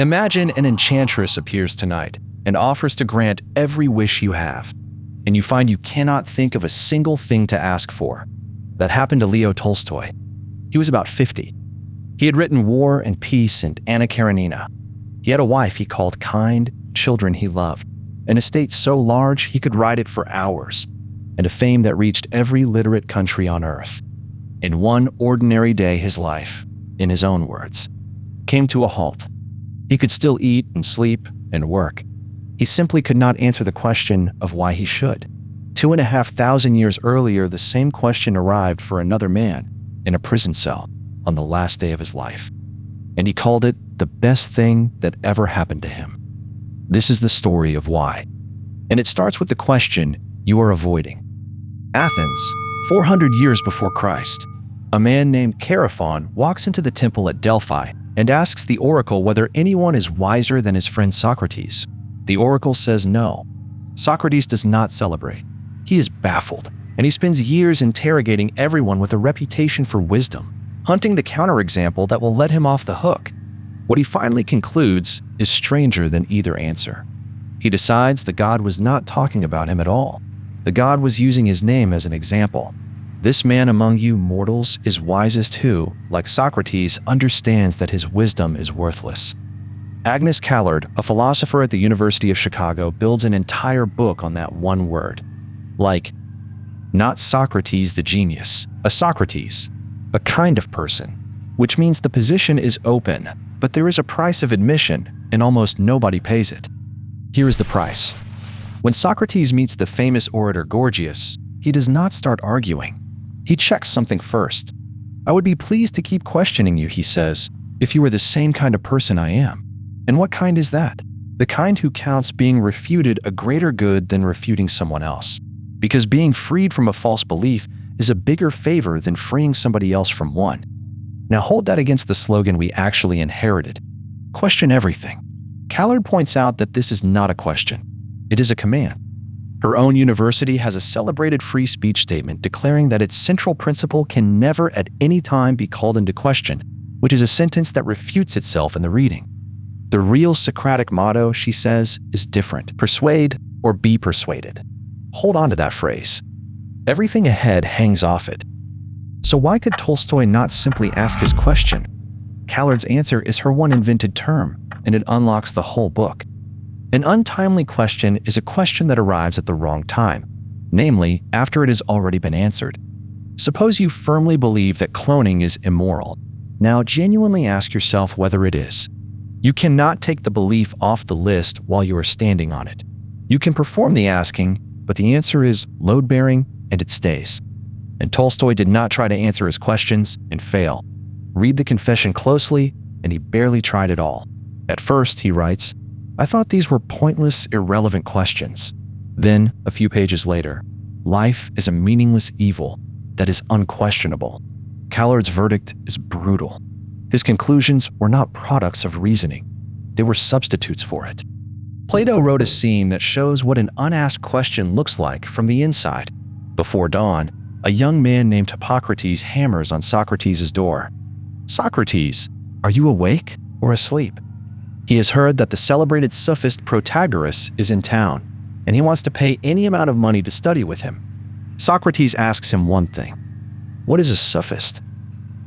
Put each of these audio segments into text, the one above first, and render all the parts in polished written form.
Imagine an enchantress appears tonight and offers to grant every wish you have, and you find you cannot think of a single thing to ask for. That happened to Leo Tolstoy. He was about 50. He had written War and Peace and Anna Karenina. He had a wife he called kind, children he loved, an estate so large he could ride it for hours, and a fame that reached every literate country on earth. In one ordinary day, his life, in his own words, came to a halt. He could still eat and sleep and work. He simply could not answer the question of why he should. 2,500 years earlier, the same question arrived for another man in a prison cell on the last day of his life, and he called it the best thing that ever happened to him. This is the story of why, and it starts with the question you are avoiding. Athens, 400 years before Christ. A man named Chaerephon walks into the temple at Delphi and asks the oracle whether anyone is wiser than his friend Socrates. The oracle says no. Socrates does not celebrate. He is baffled, and he spends years interrogating everyone with a reputation for wisdom, hunting the counterexample that will let him off the hook. What he finally concludes is stranger than either answer. He decides the god was not talking about him at all. The god was using his name as an example. This man among you mortals is wisest who, like Socrates, understands that his wisdom is worthless. Agnes Callard, a philosopher at the University of Chicago, builds an entire book on that one word. Like, not Socrates the genius, a Socrates, a kind of person, which means the position is open, but there is a price of admission, and almost nobody pays it. Here is the price. When Socrates meets the famous orator Gorgias, he does not start arguing. He checks something first. I would be pleased to keep questioning you, he says, if you were the same kind of person I am. And what kind is that? The kind who counts being refuted a greater good than refuting someone else. Because being freed from a false belief is a bigger favor than freeing somebody else from one. Now hold that against the slogan we actually inherited. Question everything. Callard points out that this is not a question. It is a command. Her own university has a celebrated free speech statement declaring that its central principle can never at any time be called into question, which is a sentence that refutes itself in the reading. The real Socratic motto, she says, is different. Persuade or be persuaded. Hold on to that phrase. Everything ahead hangs off it. So why could Tolstoy not simply ask his question? Callard's answer is her one invented term, and it unlocks the whole book. An untimely question is a question that arrives at the wrong time, namely, after it has already been answered. Suppose you firmly believe that cloning is immoral. Now genuinely ask yourself whether it is. You cannot take the belief off the list while you are standing on it. You can perform the asking, but the answer is load-bearing and it stays. And Tolstoy did not try to answer his questions and fail. Read the confession closely, and he barely tried at all. At first, he writes, I thought these were pointless, irrelevant questions. Then, a few pages later, life is a meaningless evil that is unquestionable. Callard's verdict is brutal. His conclusions were not products of reasoning. They were substitutes for it. Plato wrote a scene that shows what an unasked question looks like from the inside. Before dawn, a young man named Hippocrates hammers on Socrates' door. Socrates, are you awake or asleep? He has heard that the celebrated sophist Protagoras is in town, and he wants to pay any amount of money to study with him. Socrates asks him one thing. What is a sophist?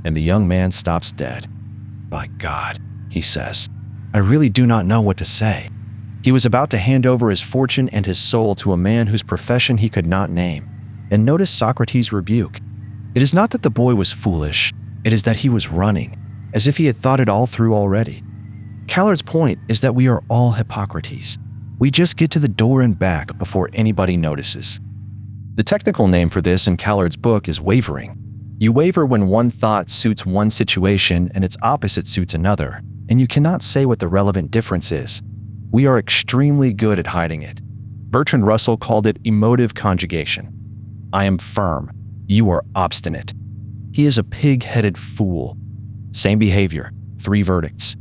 And the young man stops dead. By God, he says, I really do not know what to say. He was about to hand over his fortune and his soul to a man whose profession he could not name. And notice Socrates' rebuke. It is not that the boy was foolish, it is that he was running, as if he had thought it all through already. Callard's point is that we are all Hippocrates. We just get to the door and back before anybody notices. The technical name for this in Callard's book is wavering. You waver when one thought suits one situation and its opposite suits another, and you cannot say what the relevant difference is. We are extremely good at hiding it. Bertrand Russell called it emotive conjugation. I am firm. You are obstinate. He is a pig-headed fool. Same behavior, 3 verdicts.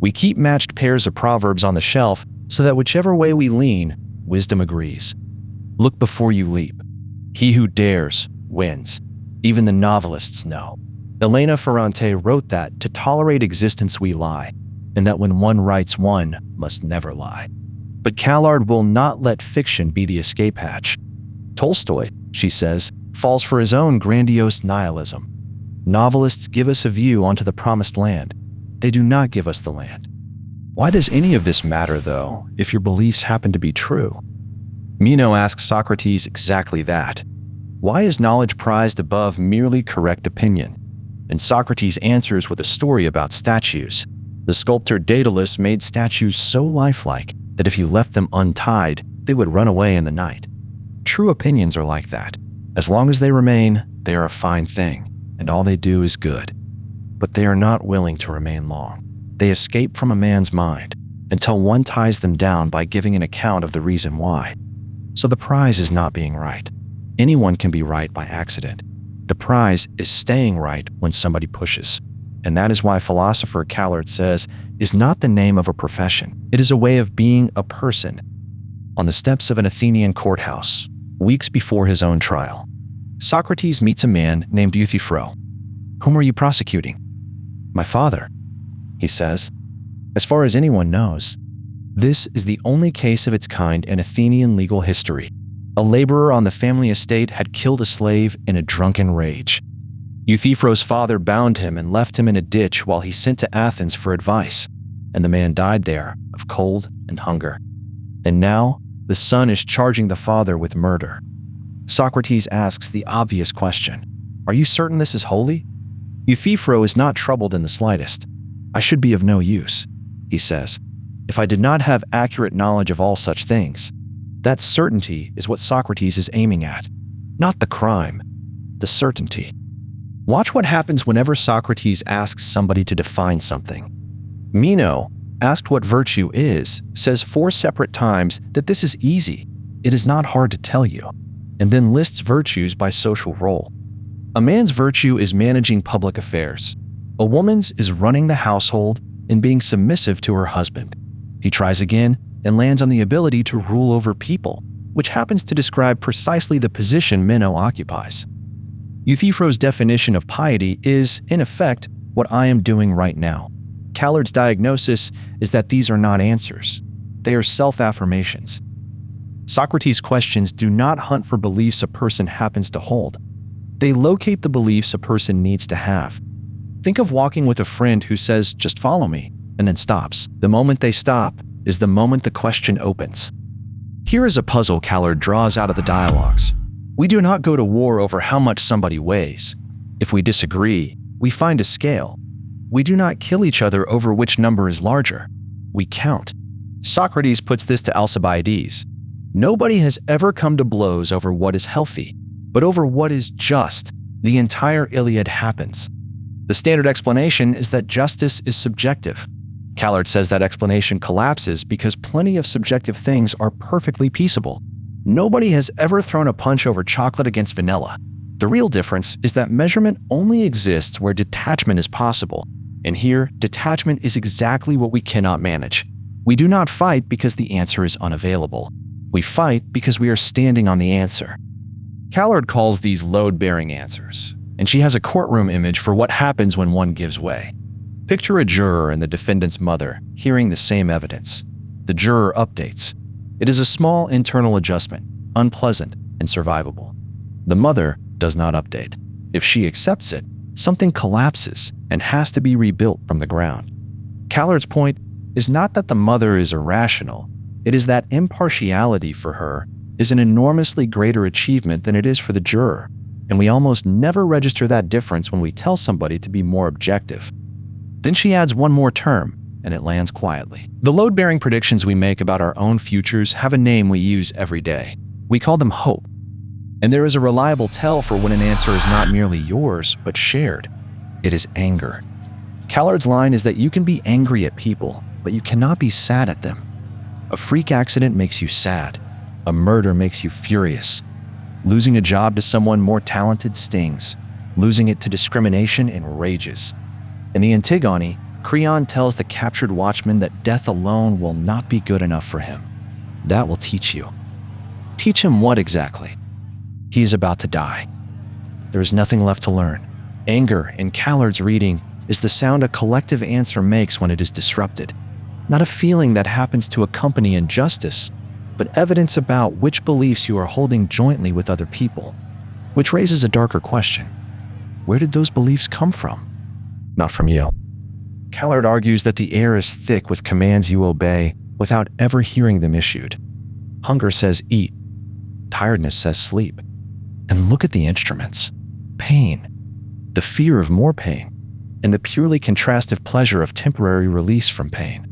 We keep matched pairs of proverbs on the shelf so that whichever way we lean, wisdom agrees. Look before you leap. He who dares wins. Even the novelists know. Elena Ferrante wrote that to tolerate existence we lie. and that when one writes, one must never lie. But Callard will not let fiction be the escape hatch. Tolstoy, she says, falls for his own grandiose nihilism. Novelists give us a view onto the promised land. They do not give us the land. Why does any of this matter, though, if your beliefs happen to be true? Meno asks Socrates exactly that. Why is knowledge prized above merely correct opinion? And Socrates answers with a story about statues. The sculptor Daedalus made statues so lifelike that if you left them untied, they would run away in the night. True opinions are like that. As long as they remain, they are a fine thing, and all they do is good. But they are not willing to remain long. They escape from a man's mind until one ties them down by giving an account of the reason why. So the prize is not being right. Anyone can be right by accident. The prize is staying right when somebody pushes. And that is why philosopher Callard says, is not the name of a profession. It is a way of being a person. On the steps of an Athenian courthouse, weeks before his own trial, Socrates meets a man named Euthyphro. Whom are you prosecuting? My father, he says. As far as anyone knows, this is the only case of its kind in Athenian legal history. A laborer on the family estate had killed a slave in a drunken rage. Euthyphro's father bound him and left him in a ditch while he sent to Athens for advice, and the man died there of cold and hunger. And now, the son is charging the father with murder. Socrates asks the obvious question, are you certain this is holy? Euthyphro is not troubled in the slightest. I should be of no use, he says, if I did not have accurate knowledge of all such things. That certainty is what Socrates is aiming at, not the crime, the certainty. Watch what happens whenever Socrates asks somebody to define something. Meno, asked what virtue is, says 4 separate times that this is easy, it is not hard to tell you, and then lists virtues by social role. A man's virtue is managing public affairs. A woman's is running the household and being submissive to her husband. He tries again and lands on the ability to rule over people, which happens to describe precisely the position Meno occupies. Euthyphro's definition of piety is, in effect, what I am doing right now. Callard's diagnosis is that these are not answers. They are self-affirmations. Socrates' questions do not hunt for beliefs a person happens to hold. They locate the beliefs a person needs to have. Think of walking with a friend who says, just follow me, and then stops. The moment they stop is the moment the question opens. Here is a puzzle Callard draws out of the dialogues. We do not go to war over how much somebody weighs. If we disagree, we find a scale. We do not kill each other over which number is larger. We count. Socrates puts this to Alcibiades. Nobody has ever come to blows over what is healthy, but over what is just. The entire Iliad happens. The standard explanation is that justice is subjective. Callard says that explanation collapses because plenty of subjective things are perfectly peaceable. Nobody has ever thrown a punch over chocolate against vanilla. The real difference is that measurement only exists where detachment is possible, and here, detachment is exactly what we cannot manage. We do not fight because the answer is unavailable. We fight because we are standing on the answer. Callard calls these load-bearing answers, and she has a courtroom image for what happens when one gives way. Picture a juror and the defendant's mother hearing the same evidence. The juror updates. It is a small internal adjustment, unpleasant and survivable. The mother does not update. If she accepts it, something collapses and has to be rebuilt from the ground. Callard's point is not that the mother is irrational. It is that impartiality for her is an enormously greater achievement than it is for the juror, and we almost never register that difference when we tell somebody to be more objective. Then she adds one more term, and it lands quietly. The load-bearing predictions we make about our own futures have a name we use every day. We call them hope. And there is a reliable tell for when an answer is not merely yours, but shared. It is anger. Callard's line is that you can be angry at people, but you cannot be sad at them. A freak accident makes you sad. A murder makes you furious. Losing a job to someone more talented stings. Losing it to discrimination enrages. In the Antigone, Creon tells the captured watchman that death alone will not be good enough for him. That will teach you. Teach him what exactly? He is about to die. There is nothing left to learn. Anger, in Callard's reading, is the sound a collective answer makes when it is disrupted. Not a feeling that happens to accompany injustice, but evidence about which beliefs you are holding jointly with other people. Which raises a darker question. Where did those beliefs come from? Not from you. Callard argues that the air is thick with commands you obey without ever hearing them issued. Hunger says eat. Tiredness says sleep. And look at the instruments. Pain. The fear of more pain. And the purely contrastive pleasure of temporary release from pain.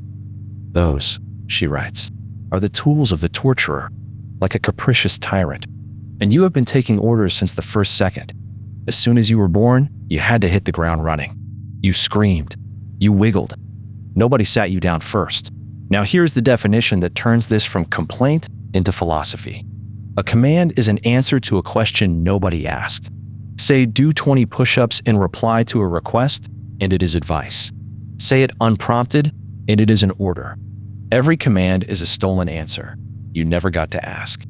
Those, she writes, are the tools of the torturer, like a capricious tyrant. And you have been taking orders since the first second. As soon as you were born, you had to hit the ground running. You screamed. You wiggled. Nobody sat you down first. Now here's the definition that turns this from complaint into philosophy. A command is an answer to a question nobody asked. Say do 20 push-ups in reply to a request, and it is advice. Say it unprompted, and it is an order. Every command is a stolen answer. You never got to ask.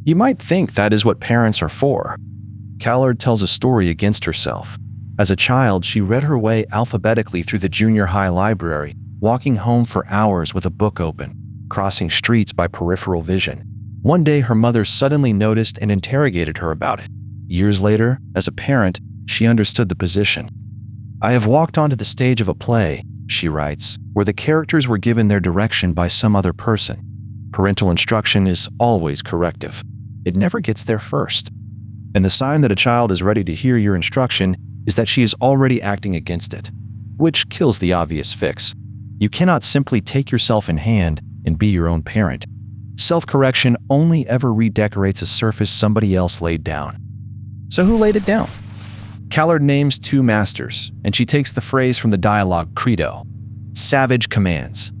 You might think that is what parents are for. Callard tells a story against herself. As a child, she read her way alphabetically through the junior high library, walking home for hours with a book open, crossing streets by peripheral vision. One day, her mother suddenly noticed and interrogated her about it. Years later, as a parent, she understood the position. I have walked onto the stage of a play, she writes, where the characters were given their direction by some other person. Parental instruction is always corrective. It never gets there first. And the sign that a child is ready to hear your instruction is that she is already acting against it, which kills the obvious fix. You cannot simply take yourself in hand and be your own parent. Self-correction only ever redecorates a surface somebody else laid down. So who laid it down? Callard names two masters, and she takes the phrase from the dialogue credo. Savage commands.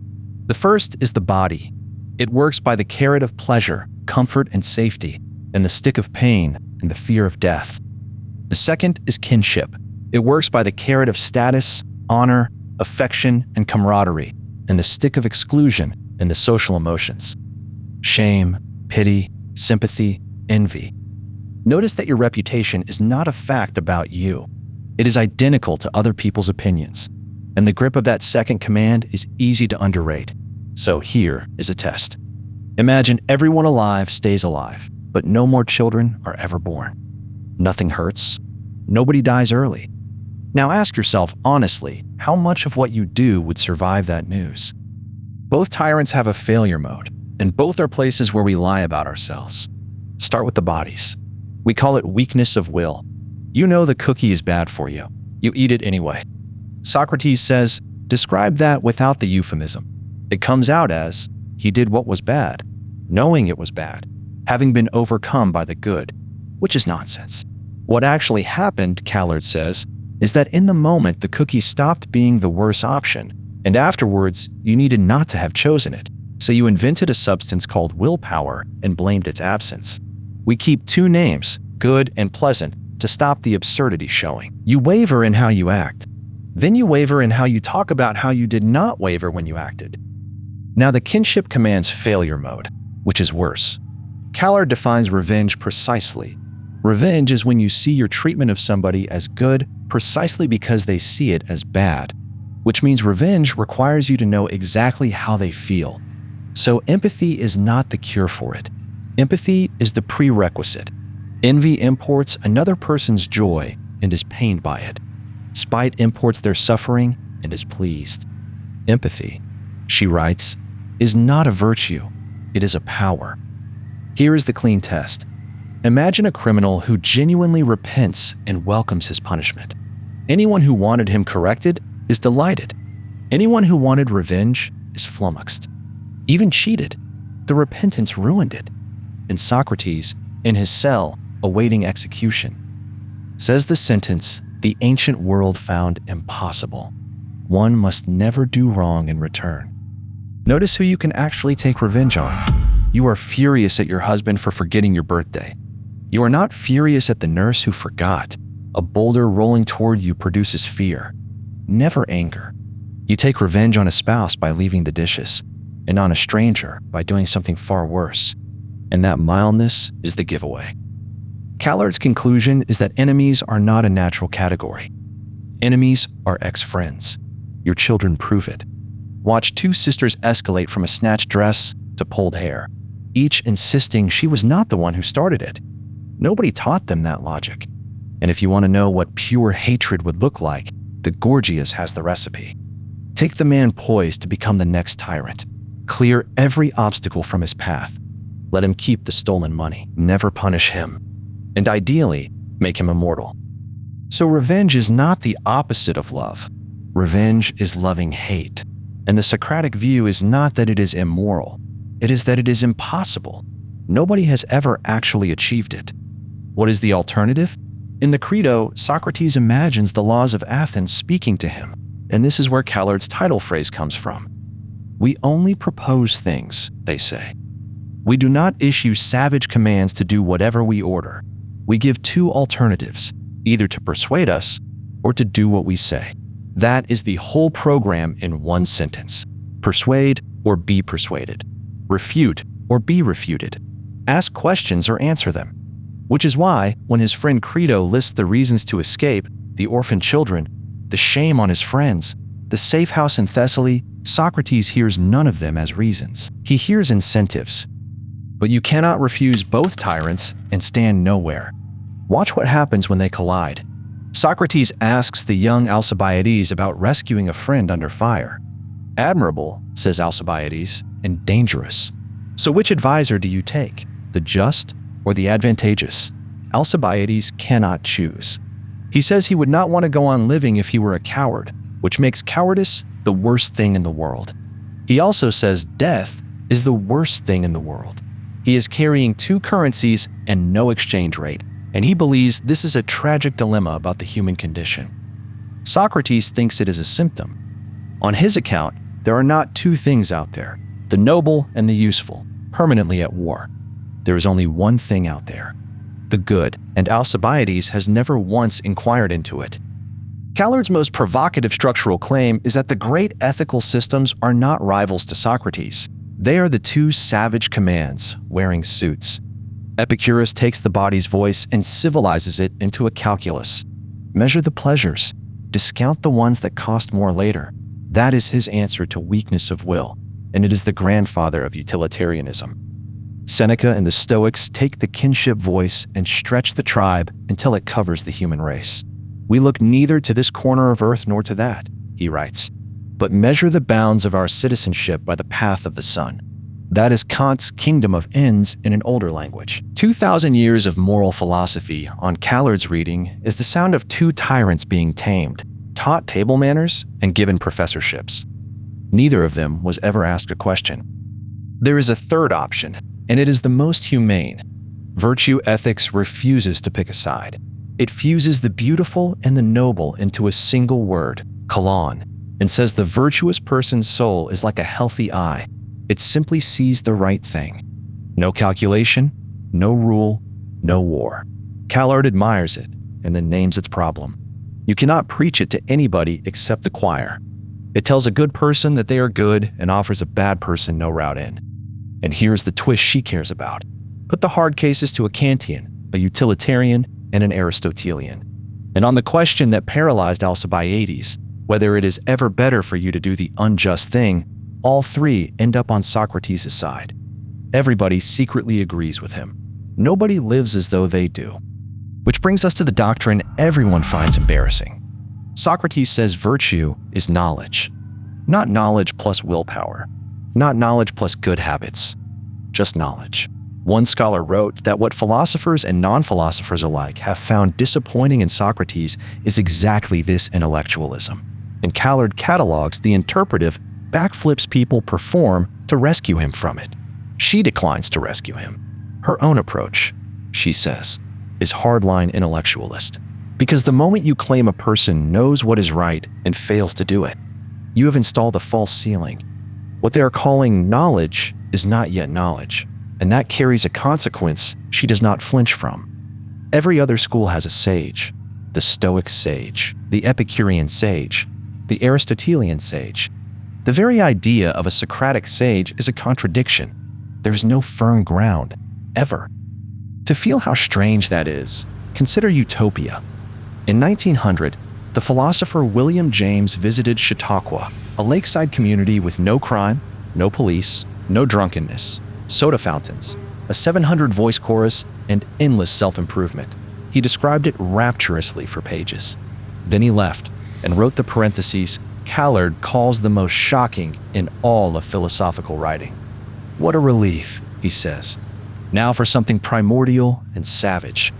The first is the body. It works by the carrot of pleasure, comfort, and safety, and the stick of pain and the fear of death. The second is kinship. It works by the carrot of status, honor, affection, and camaraderie, and the stick of exclusion and the social emotions. Shame, pity, sympathy, envy. Notice that your reputation is not a fact about you. It is identical to other people's opinions. And the grip of that second command is easy to underrate. So here is a test. Imagine everyone alive stays alive, but no more children are ever born. Nothing hurts. Nobody dies early. Now ask yourself honestly, how much of what you do would survive that news? Both tyrants have a failure mode, and both are places where we lie about ourselves. Start with the bodies. We call it weakness of will. You know the cookie is bad for you. You eat it anyway. Socrates says, describe that without the euphemism. It comes out as, he did what was bad, knowing it was bad, having been overcome by the good, which is nonsense. What actually happened, Callard says, is that in the moment the cookie stopped being the worse option, and afterwards you needed not to have chosen it, so you invented a substance called willpower and blamed its absence. We keep two names, good and pleasant, to stop the absurdity showing. You waver in how you act. Then you waver in how you talk about how you did not waver when you acted. Now the kinship commands failure mode, which is worse. Callard defines revenge precisely. Revenge is when you see your treatment of somebody as good precisely because they see it as bad, which means revenge requires you to know exactly how they feel. So empathy is not the cure for it. Empathy is the prerequisite. Envy imports another person's joy and is pained by it. Spite imports their suffering and is pleased. Empathy, she writes, is not a virtue, it is a power. Here is the clean test. Imagine a criminal who genuinely repents and welcomes his punishment. Anyone who wanted him corrected is delighted. Anyone who wanted revenge is flummoxed. Even cheated. The repentance ruined it. And Socrates, in his cell, awaiting execution, says the sentence the ancient world found impossible. One must never do wrong in return. Notice who you can actually take revenge on. You are furious at your husband for forgetting your birthday. You are not furious at the nurse who forgot. A boulder rolling toward you produces fear, never anger. You take revenge on a spouse by leaving the dishes, and on a stranger by doing something far worse. And that mildness is the giveaway. Callard's conclusion is that enemies are not a natural category. Enemies are ex-friends. Your children prove it. Watch two sisters escalate from a snatched dress to pulled hair, each insisting she was not the one who started it. Nobody taught them that logic. And if you want to know what pure hatred would look like, the Gorgias has the recipe. Take the man poised to become the next tyrant. Clear every obstacle from his path. Let him keep the stolen money. Never punish him. And ideally, make him immortal. So revenge is not the opposite of love. Revenge is loving hate. And the Socratic view is not that it is immoral. It is that it is impossible. Nobody has ever actually achieved it. What is the alternative? In the Credo, Socrates imagines the laws of Athens speaking to him, and this is where Callard's title phrase comes from. We only propose things, they say. We do not issue savage commands to do whatever we order. We give two alternatives, either to persuade us or to do what we say. That is the whole program in one sentence. Persuade or be persuaded. Refute or be refuted. Ask questions or answer them. Which is why, when his friend Credo lists the reasons to escape, the orphan children, the shame on his friends, the safe house in Thessaly, Socrates hears none of them as reasons. He hears incentives. But you cannot refuse both tyrants and stand nowhere. Watch what happens when they collide. Socrates asks the young Alcibiades about rescuing a friend under fire. Admirable, says Alcibiades, and dangerous. So which advisor do you take? The just or the advantageous? Alcibiades cannot choose. He says he would not want to go on living if he were a coward, which makes cowardice the worst thing in the world. He also says death is the worst thing in the world. He is carrying two currencies and no exchange rate, and he believes this is a tragic dilemma about the human condition. Socrates thinks it is a symptom. On his account, there are not two things out there, the noble and the useful, permanently at war. There is only one thing out there, the good, and Alcibiades has never once inquired into it. Callard's most provocative structural claim is that the great ethical systems are not rivals to Socrates. They are the two savage commands wearing suits. Epicurus takes the body's voice and civilizes it into a calculus. Measure the pleasures, discount the ones that cost more later. That is his answer to weakness of will, and it is the grandfather of utilitarianism. Seneca and the Stoics take the kinship voice and stretch the tribe until it covers the human race. We look neither to this corner of earth nor to that, he writes, but measure the bounds of our citizenship by the path of the sun. That is Kant's kingdom of ends in an older language. 2,000 years of moral philosophy on Callard's reading is the sound of two tyrants being tamed, taught table manners, and given professorships. Neither of them was ever asked a question. There is a third option, and it is the most humane. Virtue ethics refuses to pick a side. It fuses the beautiful and the noble into a single word, kalon, and says the virtuous person's soul is like a healthy eye. It simply sees the right thing. No calculation, no rule, no war. Callard admires it and then names its problem. You cannot preach it to anybody except the choir. It tells a good person that they are good and offers a bad person no route in. And here's the twist she cares about. Put the hard cases to a Kantian, a utilitarian, and an Aristotelian. And on the question that paralyzed Alcibiades, whether it is ever better for you to do the unjust thing, all three end up on Socrates' side. Everybody secretly agrees with him. Nobody lives as though they do. Which brings us to the doctrine everyone finds embarrassing. Socrates says virtue is knowledge. Not knowledge plus willpower. Not knowledge plus good habits. Just knowledge. One scholar wrote that what philosophers and non-philosophers alike have found disappointing in Socrates is exactly this intellectualism. And Callard catalogs the interpretive backflips people perform to rescue him from it. She declines to rescue him. Her own approach, she says, is hardline intellectualist. Because the moment you claim a person knows what is right and fails to do it, you have installed a false ceiling. What they are calling knowledge is not yet knowledge, and that carries a consequence she does not flinch from. Every other school has a sage, the Stoic sage, the Epicurean sage, the Aristotelian sage. The very idea of a Socratic sage is a contradiction. There is no firm ground, ever. To feel how strange that is, consider utopia. In 1900, The philosopher William James visited Chautauqua, a lakeside community with no crime, no police, no drunkenness, soda fountains, a 700-voice chorus, and endless self-improvement. He described it rapturously for pages. Then he left and wrote the parentheses Callard calls the most shocking in all of philosophical writing. "What a relief," he says. "Now for something primordial and savage."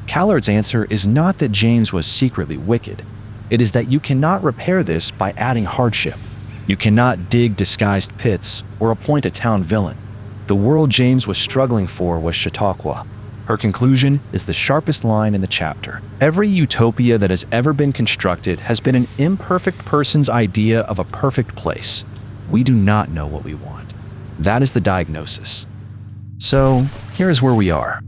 Callard's answer is not that James was secretly wicked. It is that you cannot repair this by adding hardship. You cannot dig disguised pits or appoint a town villain. The world James was struggling for was Chautauqua. Her conclusion is the sharpest line in the chapter. Every utopia that has ever been constructed has been an imperfect person's idea of a perfect place. We do not know what we want. That is the diagnosis. So, here is where we are.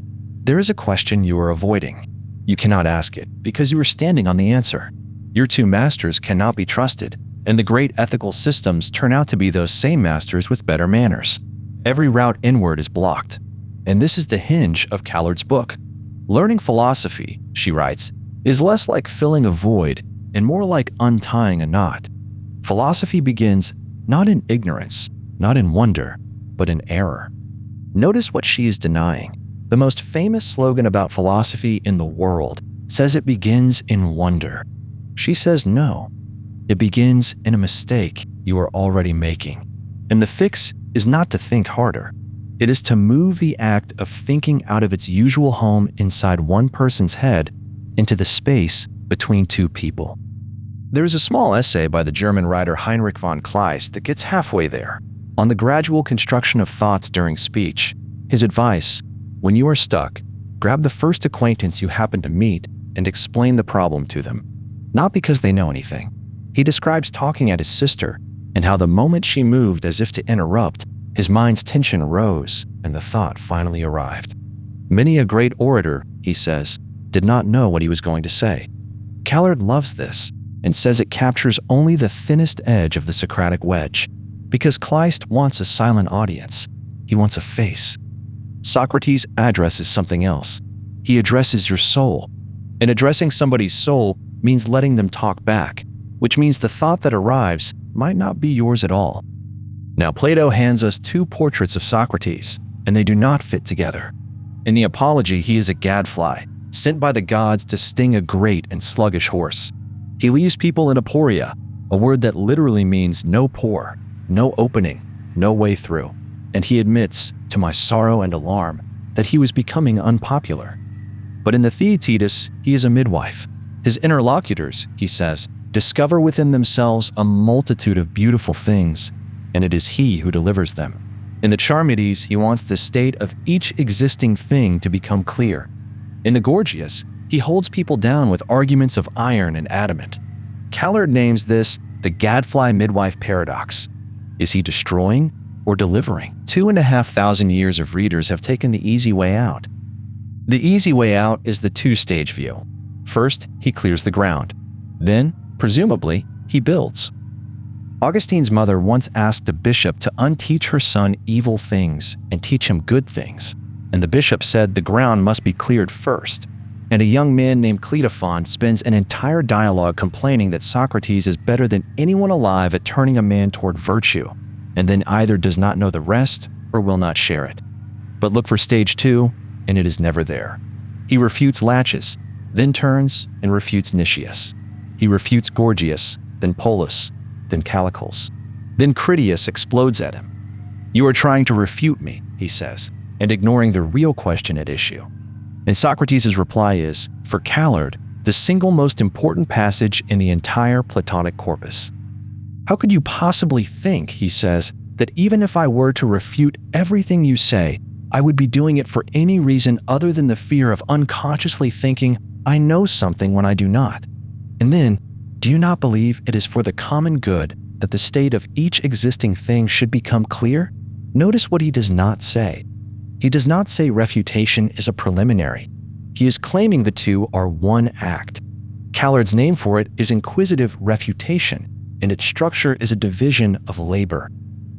There is a question you are avoiding. You cannot ask it because you are standing on the answer. Your two masters cannot be trusted, and the great ethical systems turn out to be those same masters with better manners. Every route inward is blocked. And this is the hinge of Callard's book. Learning philosophy, she writes, is less like filling a void and more like untying a knot. Philosophy begins not in ignorance, not in wonder, but in error. Notice what she is denying. The most famous slogan about philosophy in the world says it begins in wonder. She says no. It begins in a mistake you are already making. And the fix is not to think harder. It is to move the act of thinking out of its usual home inside one person's head into the space between two people. There is a small essay by the German writer Heinrich von Kleist that gets halfway there, on the gradual construction of thoughts during speech. His advice: when you are stuck, grab the first acquaintance you happen to meet and explain the problem to them. Not because they know anything. He describes talking at his sister and how the moment she moved as if to interrupt, his mind's tension rose and the thought finally arrived. Many a great orator, he says, did not know what he was going to say. Callard loves this and says it captures only the thinnest edge of the Socratic wedge, because Kleist wants a silent audience. He wants a face. Socrates addresses something else. He addresses your soul. And addressing somebody's soul means letting them talk back, which means the thought that arrives might not be yours at all. Now, Plato hands us two portraits of Socrates, and they do not fit together. In the Apology, he is a gadfly, sent by the gods to sting a great and sluggish horse. He leaves people in aporia, a word that literally means no pore, no opening, no way through. And he admits, to my sorrow and alarm, that he was becoming unpopular. But in the Theaetetus, he is a midwife. His interlocutors, he says, discover within themselves a multitude of beautiful things, and it is he who delivers them. In the Charmides, he wants the state of each existing thing to become clear. In the Gorgias, he holds people down with arguments of iron and adamant. Callard names this the Gadfly midwife paradox. Is he destroying or delivering? 2,500 years of readers have taken the easy way out. The easy way out is the two-stage view. First, he clears the ground. Then, presumably, he builds. Augustine's mother once asked a bishop to unteach her son evil things and teach him good things, and the bishop said the ground must be cleared first. And a young man named Cleitophon spends an entire dialogue complaining that Socrates is better than anyone alive at turning a man toward virtue, and then either does not know the rest or will not share it. But look for stage 2, and it is never there. He refutes Laches, then turns and refutes Nicias. He refutes Gorgias, then Polus, then Callicles. Then Critias explodes at him. You are trying to refute me, he says, and ignoring the real question at issue. And Socrates' reply is, for Callard, the single most important passage in the entire Platonic corpus. How could you possibly think, he says, that even if I were to refute everything you say, I would be doing it for any reason other than the fear of unconsciously thinking I know something when I do not? And then, do you not believe it is for the common good that the state of each existing thing should become clear? Notice what he does not say. He does not say refutation is a preliminary. He is claiming the two are one act. Callard's name for it is Inquisitive refutation, and its structure is a division of labor.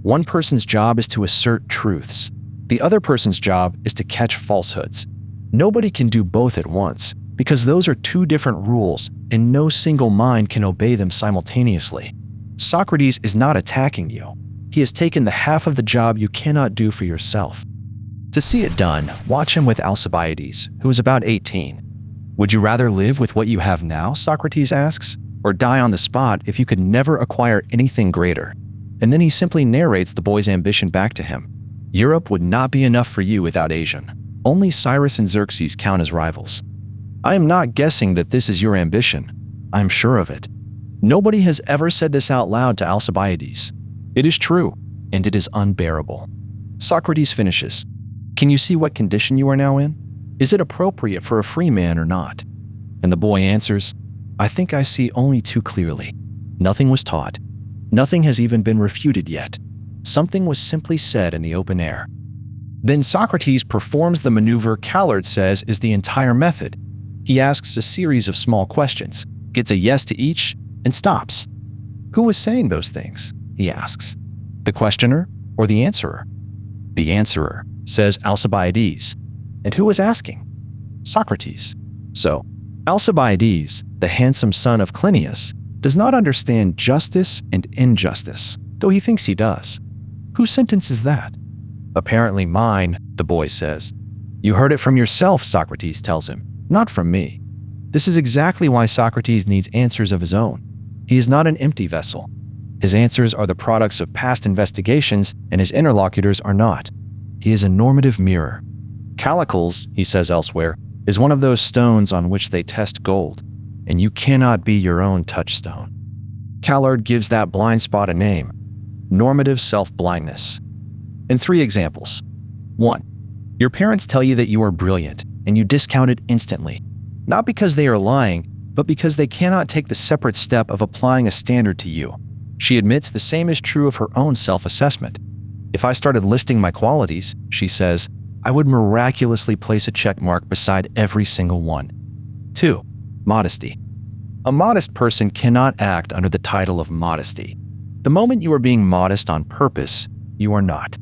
One person's job is to assert truths. The other person's job is to catch falsehoods. Nobody can do both at once, because those are two different rules and no single mind can obey them simultaneously. Socrates is not attacking you. He has taken the half of the job you cannot do for yourself. To see it done, watch him with Alcibiades, who is about 18. Would you rather live with what you have now, Socrates asks, or die on the spot if you could never acquire anything greater? And then he simply narrates the boy's ambition back to him. Europe would not be enough for you without Asian. Only Cyrus and Xerxes count as rivals. I am not guessing that this is your ambition. I am sure of it. Nobody has ever said this out loud to Alcibiades. It is true, and it is unbearable. Socrates finishes. Can you see what condition you are now in? Is it appropriate for a free man or not? And the boy answers, I think I see only too clearly. Nothing was taught. Nothing has even been refuted yet. Something was simply said in the open air. Then Socrates performs the maneuver Callard says is the entire method. He asks a series of small questions, gets a yes to each, and stops. Who was saying those things? He asks. The questioner or the answerer? The answerer, says Alcibiades. And who was asking? Socrates. So, Alcibiades, the handsome son of Clinias, does not understand justice and injustice, though he thinks he does. Whose sentence is that? Apparently mine, the boy says. You heard it from yourself, Socrates tells him, not from me. This is exactly why Socrates needs answers of his own. He is not an empty vessel. His answers are the products of past investigations, and his interlocutors are not. He is a normative mirror. Callicles, he says elsewhere, is one of those stones on which they test gold, and you cannot be your own touchstone. Callard gives that blind spot a name: normative self-blindness. In 3 examples. 1. Your parents tell you that you are brilliant, and you discount it instantly, not because they are lying, but because they cannot take the separate step of applying a standard to you. She admits the same is true of her own self-assessment. If I started listing my qualities, she says, I would miraculously place a check mark beside every single one. 2. Modesty. A modest person cannot act under the title of modesty. The moment you are being modest on purpose, you are not.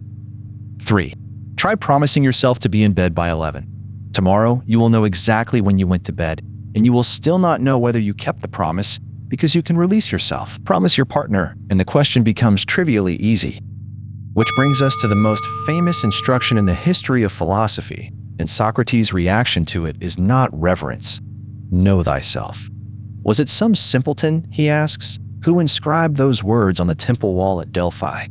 3. Try promising yourself to be in bed by 11. Tomorrow, you will know exactly when you went to bed, and you will still not know whether you kept the promise because you can release yourself, promise your partner, and the question becomes trivially easy. Which brings us to the most famous instruction in the history of philosophy, and Socrates' reaction to it is not reverence. Know thyself. Was it some simpleton, he asks, who inscribed those words on the temple wall at Delphi?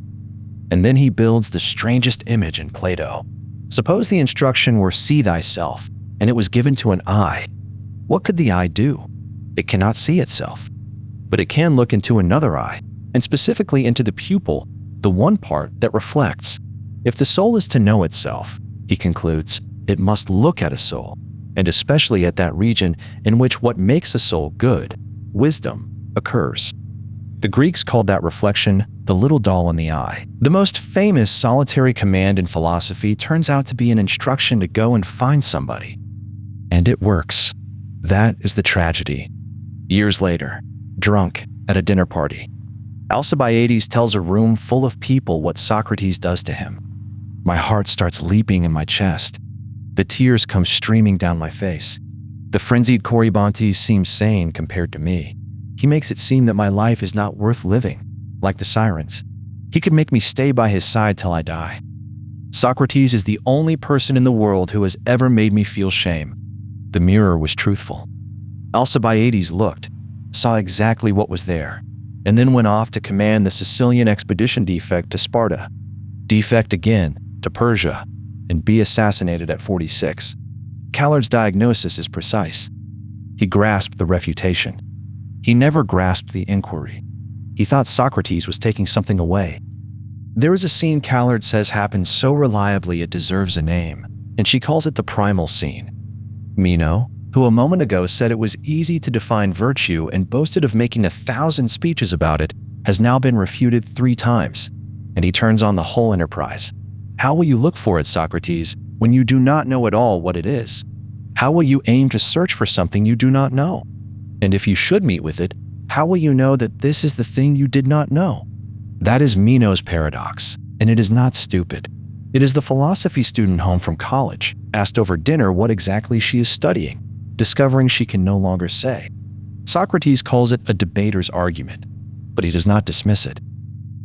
And then he builds the strangest image in Plato. Suppose the instruction were see thyself, and it was given to an eye. What could the eye do? It cannot see itself. But it can look into another eye, and specifically into the pupil, the one part that reflects. If the soul is to know itself, he concludes, it must look at a soul, and especially at that region in which what makes a soul good, wisdom, occurs. The Greeks called that reflection the little doll in the eye. The most famous solitary command in philosophy turns out to be an instruction to go and find somebody. And it works. That is the tragedy. Years later, drunk at a dinner party, Alcibiades tells a room full of people what Socrates does to him. My heart starts leaping in my chest. The tears come streaming down my face. The frenzied Corybantes seems sane compared to me. He makes it seem that my life is not worth living, like the sirens. He could make me stay by his side till I die. Socrates is the only person in the world who has ever made me feel shame. The mirror was truthful. Alcibiades looked, saw exactly what was there, and then went off to command the Sicilian expedition defect to Sparta, defect again to Persia, and be assassinated at 46. Callard's diagnosis is precise. He grasped the refutation. He never grasped the inquiry. He thought Socrates was taking something away. There is a scene Callard says happens so reliably it deserves a name, and she calls it the primal scene. Meno, who a moment ago said it was easy to define virtue and boasted of making 1,000 speeches about it, has now been refuted 3 times, and he turns on the whole enterprise. How will you look for it, Socrates, when you do not know at all what it is? How will you aim to search for something you do not know? And if you should meet with it, how will you know that this is the thing you did not know? That is Meno's paradox, and it is not stupid. It is the philosophy student home from college, asked over dinner what exactly she is studying. discovering she can no longer say. Socrates calls it a debater's argument, but he does not dismiss it.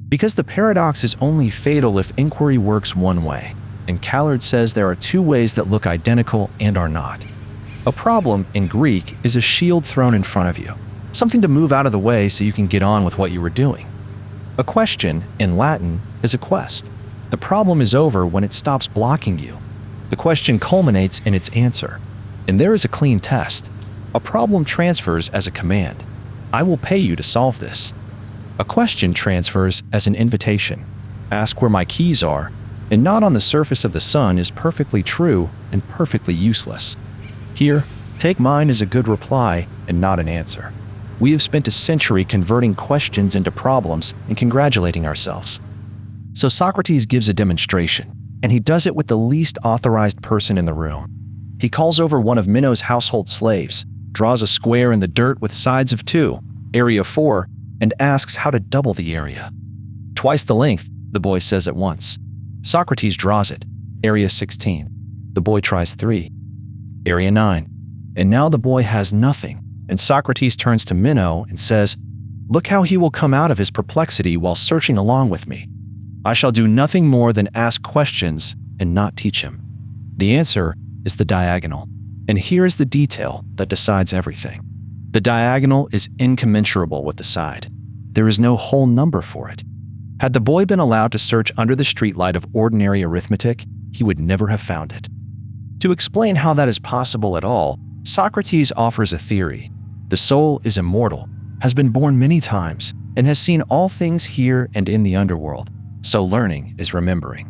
Because the paradox is only fatal if inquiry works one way, and Callard says there are two ways that look identical and are not. A problem, in Greek, is a shield thrown in front of you, something to move out of the way so you can get on with what you were doing. A question, in Latin, is a quest. The problem is over when it stops blocking you. The question culminates in its answer, and there is a clean test. A problem transfers as a command. I will pay you to solve this. A question transfers as an invitation. Ask where my keys are, and not on the surface of the sun is perfectly true and perfectly useless. Here, take mine as a good reply and not an answer. We have spent a century converting questions into problems and congratulating ourselves. So Socrates gives a demonstration, and he does it with the least authorized person in the room. He calls over one of Meno's household slaves, draws a square in the dirt with sides of 2, area 4, and asks how to double the area. Twice the length, the boy says at once. Socrates draws it, area 16. The boy tries 3, area 9. And now the boy has nothing, and Socrates turns to Meno and says, "Look how he will come out of his perplexity while searching along with me. I shall do nothing more than ask questions and not teach him." The answer is the diagonal, and here is the detail that decides everything. The diagonal is incommensurable with the side. There is no whole number for it. Had the boy been allowed to search under the streetlight of ordinary arithmetic, he would never have found it. To explain how that is possible at all, Socrates offers a theory. The soul is immortal, has been born many times, and has seen all things here and in the underworld, so learning is remembering.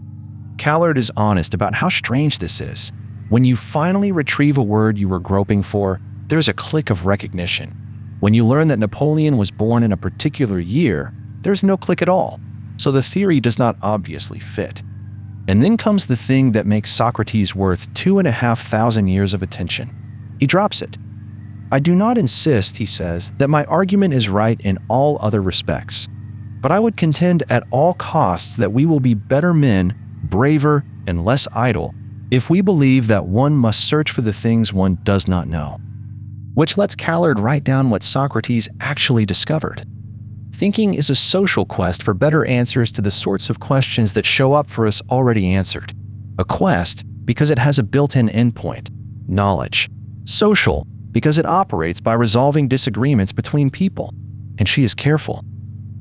Callard is honest about how strange this is. When you finally retrieve a word you were groping for, there's a click of recognition. When you learn that Napoleon was born in a particular year, there's no click at all, so the theory does not obviously fit. And then comes the thing that makes Socrates worth 2,500 years of attention. He drops it. I do not insist, he says, that my argument is right in all other respects, but I would contend at all costs that we will be better men, braver, and less idle if we believe that one must search for the things one does not know. Which lets Callard write down what Socrates actually discovered. Thinking is a social quest for better answers to the sorts of questions that show up for us already answered. A quest because it has a built-in endpoint, knowledge. Social because it operates by resolving disagreements between people, and she is careful.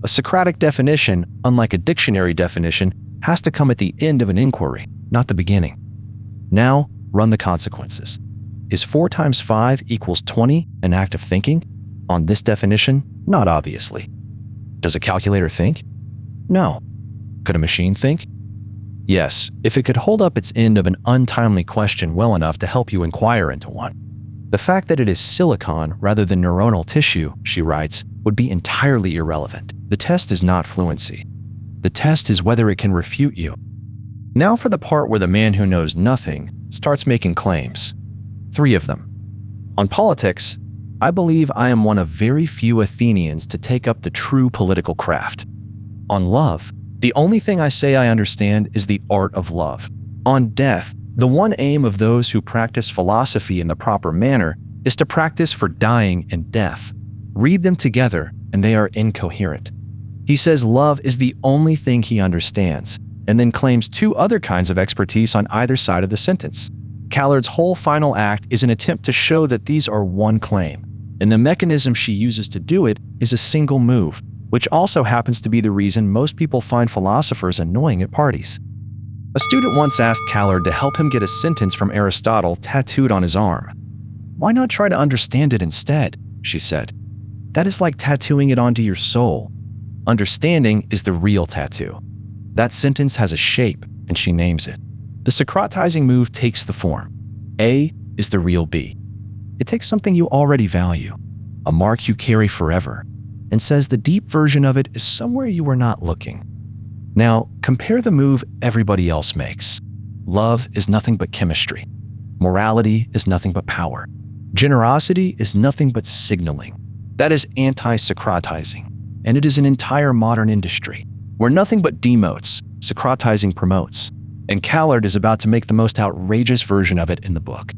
A Socratic definition, unlike a dictionary definition, has to come at the end of an inquiry, not the beginning. Now, run the consequences. Is 4 times 5 equals 20 an act of thinking? On this definition, not obviously. Does a calculator think? No. Could a machine think? Yes, if it could hold up its end of an untimely question well enough to help you inquire into one. The fact that it is silicon rather than neuronal tissue, she writes, would be entirely irrelevant. The test is not fluency. The test is whether it can refute you. Now for the part where the man who knows nothing starts making claims. 3 of them. On politics, I believe I am one of very few Athenians to take up the true political craft. On love, the only thing I say I understand is the art of love. On death, the one aim of those who practice philosophy in the proper manner is to practice for dying and death. Read them together, and they are incoherent. He says love is the only thing he understands, and then claims 2 other kinds of expertise on either side of the sentence. Callard's whole final act is an attempt to show that these are one claim, and the mechanism she uses to do it is a single move, which also happens to be the reason most people find philosophers annoying at parties. A student once asked Callard to help him get a sentence from Aristotle tattooed on his arm. "Why not try to understand it instead?" she said. "That is like tattooing it onto your soul. Understanding is the real tattoo." That sentence has a shape, and she names it. The Socratizing move takes the form. A is the real B. It takes something you already value, a mark you carry forever, and says the deep version of it is somewhere you were not looking. Now, compare the move everybody else makes. Love is nothing but chemistry. Morality is nothing but power. Generosity is nothing but signaling. That is anti-Socratizing, and it is an entire modern industry, where nothing but demotes, Socratizing promotes, and Callard is about to make the most outrageous version of it in the book.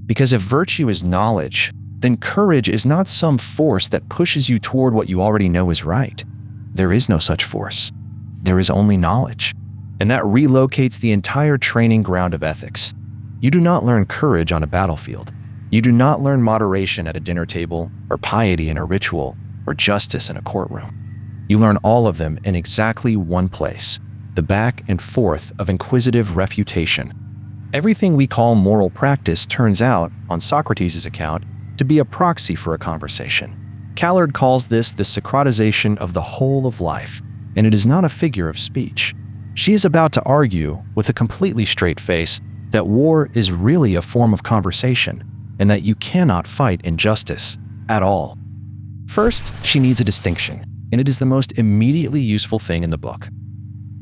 Because if virtue is knowledge, then courage is not some force that pushes you toward what you already know is right. There is no such force. There is only knowledge. And that relocates the entire training ground of ethics. You do not learn courage on a battlefield. You do not learn moderation at a dinner table, or piety in a ritual, or justice in a courtroom. You learn all of them in exactly one place, the back and forth of inquisitive refutation. Everything we call moral practice turns out, on Socrates' account, to be a proxy for a conversation. Callard calls this the Socratization of the whole of life, and it is not a figure of speech. She is about to argue, with a completely straight face, that war is really a form of conversation, and that you cannot fight injustice at all. First, she needs a distinction, and it is the most immediately useful thing in the book.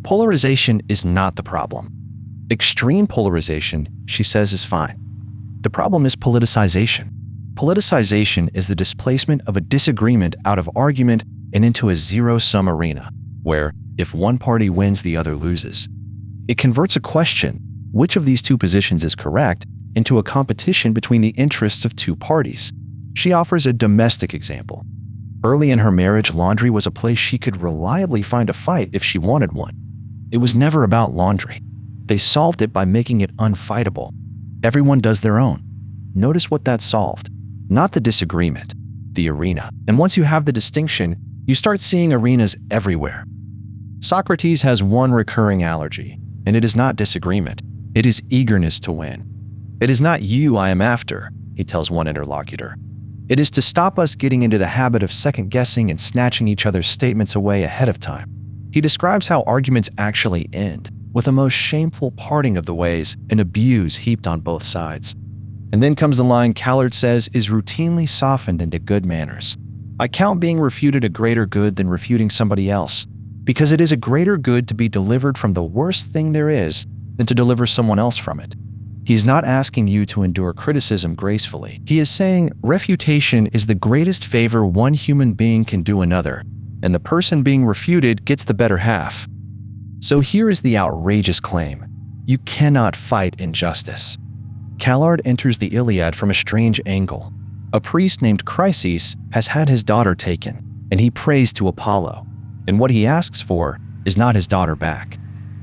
Polarization is not the problem. Extreme polarization, she says, is fine. The problem is politicization. Politicization is the displacement of a disagreement out of argument and into a zero-sum arena, where, if one party wins, the other loses. It converts a question, which of these two positions is correct, into a competition between the interests of two parties. She offers a domestic example. Early in her marriage, laundry was a place she could reliably find a fight if she wanted one. It was never about laundry. They solved it by making it unfightable. Everyone does their own. Notice what that solved. Not the disagreement, the arena. And once you have the distinction, you start seeing arenas everywhere. Socrates has one recurring allergy, and it is not disagreement. It is eagerness to win. It is not you I am after, he tells one interlocutor. It is to stop us getting into the habit of second-guessing and snatching each other's statements away ahead of time. He describes how arguments actually end, with a most shameful parting of the ways and abuse heaped on both sides. And then comes the line Callard says is routinely softened into good manners. I count being refuted a greater good than refuting somebody else, because it is a greater good to be delivered from the worst thing there is than to deliver someone else from it. He is not asking you to endure criticism gracefully. He is saying refutation is the greatest favor one human being can do another, and the person being refuted gets the better half. So here is the outrageous claim. You cannot fight injustice. Callard enters the Iliad from a strange angle. A priest named Chryses has had his daughter taken, and he prays to Apollo. And what he asks for is not his daughter back.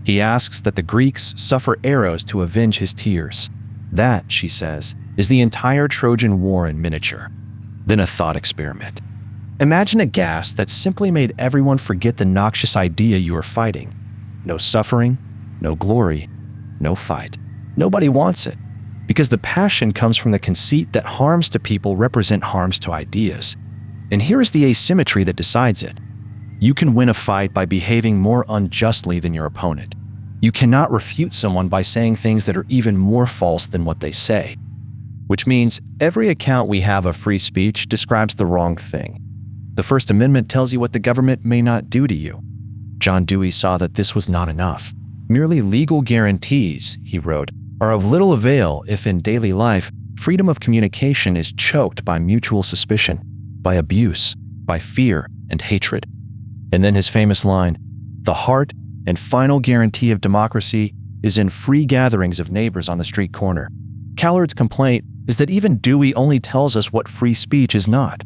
He asks that the Greeks suffer arrows to avenge his tears. That, she says, is the entire Trojan War in miniature. Then a thought experiment. Imagine a gas that simply made everyone forget the noxious idea you are fighting. No suffering, no glory, no fight. Nobody wants it, because the passion comes from the conceit that harms to people represent harms to ideas. And here is the asymmetry that decides it. You can win a fight by behaving more unjustly than your opponent. You cannot refute someone by saying things that are even more false than what they say. Which means every account we have of free speech describes the wrong thing. The First Amendment tells you what the government may not do to you. John Dewey saw that this was not enough. Merely legal guarantees, he wrote, are of little avail if in daily life freedom of communication is choked by mutual suspicion, by abuse, by fear and hatred. And then his famous line, the heart and final guarantee of democracy is in free gatherings of neighbors on the street corner. Callard's complaint is that even Dewey only tells us what free speech is not.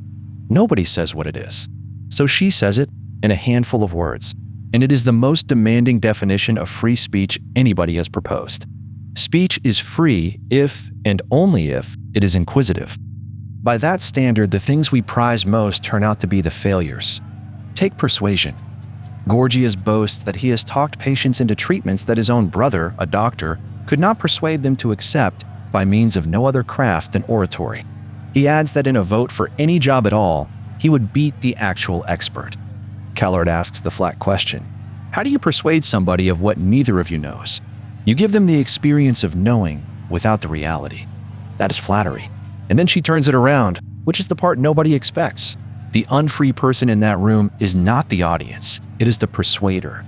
Nobody says what it is. So she says it in a handful of words, and it is the most demanding definition of free speech anybody has proposed. Speech is free if, and only if, it is inquisitive. By that standard, the things we prize most turn out to be the failures. Take persuasion. Gorgias boasts that he has talked patients into treatments that his own brother, a doctor, could not persuade them to accept by means of no other craft than oratory. He adds that in a vote for any job at all, he would beat the actual expert. Callard asks the flat question, how do you persuade somebody of what neither of you knows? You give them the experience of knowing without the reality. That is flattery. And then she turns it around, which is the part nobody expects. The unfree person in that room is not the audience, it is the persuader.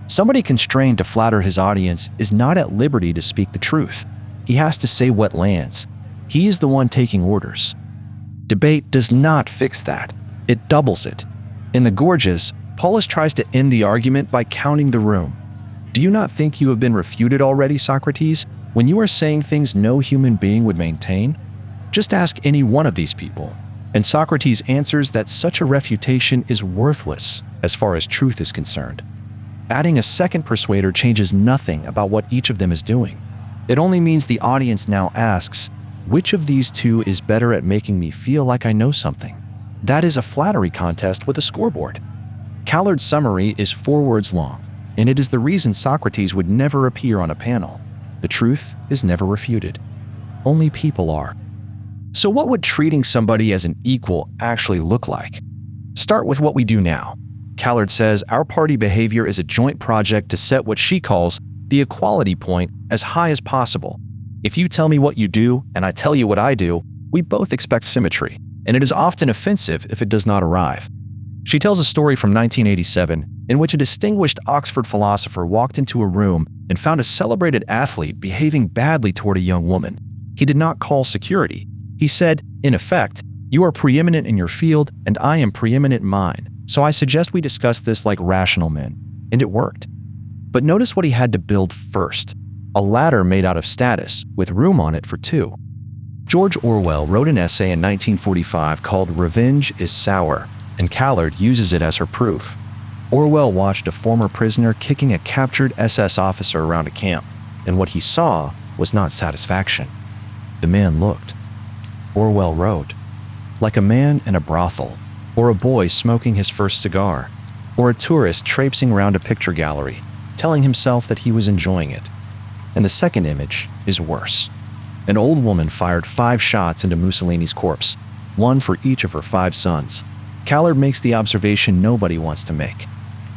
Somebody constrained to flatter his audience is not at liberty to speak the truth. He has to say what lands. He is the one taking orders. Debate does not fix that. It doubles it. In the Gorgias, Paulus tries to end the argument by counting the room. Do you not think you have been refuted already, Socrates, when you are saying things no human being would maintain? Just ask any one of these people, and Socrates answers that such a refutation is worthless as far as truth is concerned. Adding a second persuader changes nothing about what each of them is doing. It only means the audience now asks, which of these two is better at making me feel like I know something? That is a flattery contest with a scoreboard. Callard's summary is 4 words long, and it is the reason Socrates would never appear on a panel. The truth is never refuted. Only people are. So what would treating somebody as an equal actually look like? Start with what we do now. Callard says our party behavior is a joint project to set what she calls the equality point as high as possible. If you tell me what you do and I tell you what I do, we both expect symmetry, and it is often offensive if it does not arrive. She tells a story from 1987 in which a distinguished Oxford philosopher walked into a room and found a celebrated athlete behaving badly toward a young woman. He did not call security. He said, in effect, "You are preeminent in your field and I am preeminent in mine, so I suggest we discuss this like rational men." And it worked. But notice what he had to build first: a ladder made out of status with room on it for 2. George Orwell wrote an essay in 1945 called "Revenge is Sour," and Callard uses it as her proof. Orwell watched a former prisoner kicking a captured SS officer around a camp, and what he saw was not satisfaction. The man looked. Orwell wrote, like a man in a brothel, or a boy smoking his first cigar, or a tourist traipsing around a picture gallery, telling himself that he was enjoying it. And the second image is worse. An old woman fired 5 shots into Mussolini's corpse, 1 for each of her 5 sons. Callard makes the observation nobody wants to make.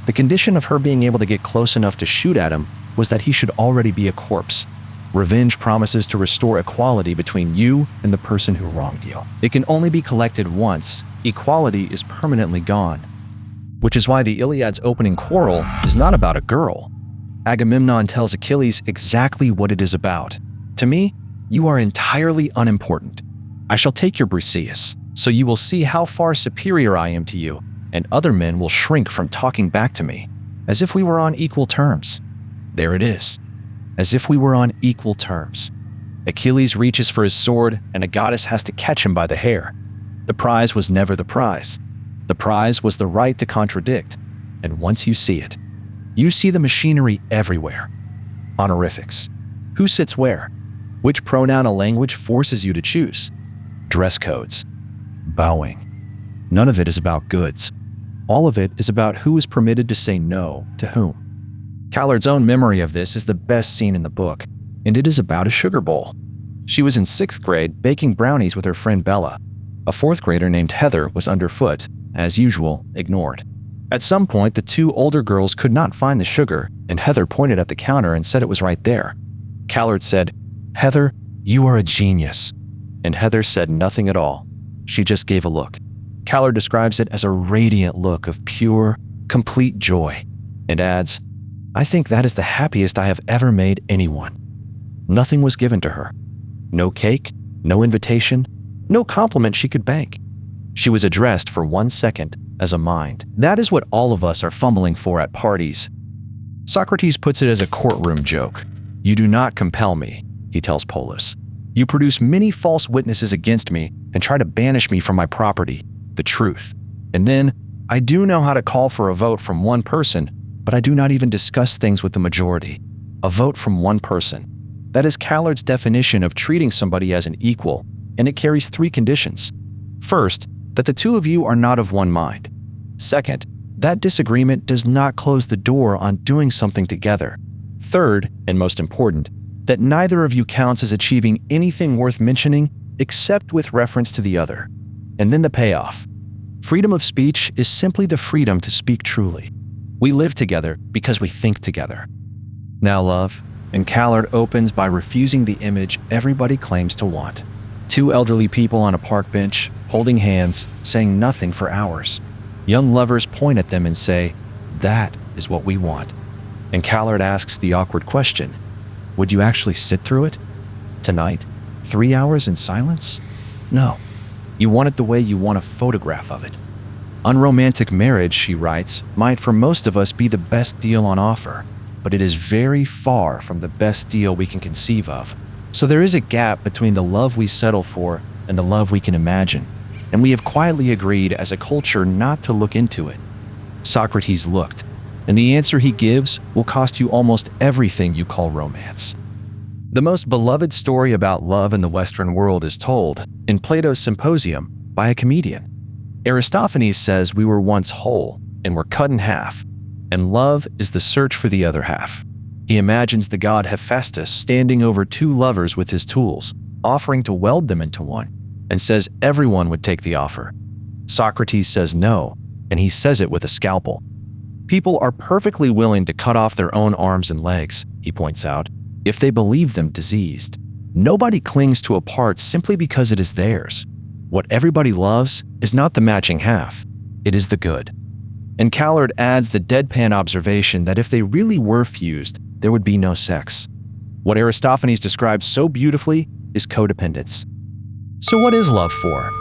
The condition of her being able to get close enough to shoot at him was that he should already be a corpse. Revenge promises to restore equality between you and the person who wronged you. It can only be collected once. Equality is permanently gone. Which is why the Iliad's opening quarrel is not about a girl. Agamemnon tells Achilles exactly what it is about. To me, you are entirely unimportant. I shall take your Briseis, so you will see how far superior I am to you, and other men will shrink from talking back to me, as if we were on equal terms. There it is. As if we were on equal terms. Achilles reaches for his sword, and a goddess has to catch him by the hair. The prize was never the prize. The prize was the right to contradict, and once you see it, you see the machinery everywhere. Honorifics. Who sits where? Which pronoun a language forces you to choose? Dress codes. Bowing. None of it is about goods. All of it is about who is permitted to say no to whom. Callard's own memory of this is the best scene in the book, and it is about a sugar bowl. She was in 6th grade baking brownies with her friend Bella. A 4th grader named Heather was underfoot, as usual, ignored. At some point, the 2 older girls could not find the sugar, and Heather pointed at the counter and said it was right there. Callard said, "Heather, you are a genius." And Heather said nothing at all. She just gave a look. Callard describes it as a radiant look of pure, complete joy, and adds, "I think that is the happiest I have ever made anyone." Nothing was given to her. No cake, no invitation, no compliment she could bank. She was addressed for 1 second as a mind. That is what all of us are fumbling for at parties. Socrates puts it as a courtroom joke. "You do not compel me," he tells Polus. "You produce many false witnesses against me and try to banish me from my property, the truth. And then, I do know how to call for a vote from one person, but I do not even discuss things with the majority. A vote from one person." That is Callard's definition of treating somebody as an equal, and it carries 3 conditions. First, that the 2 of you are not of one mind. Second, that disagreement does not close the door on doing something together. Third, and most important, that neither of you counts as achieving anything worth mentioning except with reference to the other. And then the payoff. Freedom of speech is simply the freedom to speak truly. We live together because we think together. Now, love, and Callard opens by refusing the image everybody claims to want. 2 elderly people on a park bench, holding hands, saying nothing for hours. Young lovers point at them and say, "That is what we want." And Callard asks the awkward question, "Would you actually sit through it? Tonight? 3 hours in silence?" No. You want it the way you want a photograph of it. Unromantic marriage, she writes, might for most of us be the best deal on offer, but it is very far from the best deal we can conceive of. So there is a gap between the love we settle for and the love we can imagine, and we have quietly agreed as a culture not to look into it. Socrates looked, and the answer he gives will cost you almost everything you call romance. The most beloved story about love in the Western world is told in Plato's Symposium by a comedian. Aristophanes says we were once whole and were cut in half, and love is the search for the other half. He imagines the god Hephaestus standing over two lovers with his tools, offering to weld them into one, and says everyone would take the offer. Socrates says no, and he says it with a scalpel. People are perfectly willing to cut off their own arms and legs, he points out, if they believe them diseased. Nobody clings to a part simply because it is theirs. What everybody loves is not the matching half, it is the good. And Callard adds the deadpan observation that if they really were fused, there would be no sex. What Aristophanes describes so beautifully is codependence. So what is love for?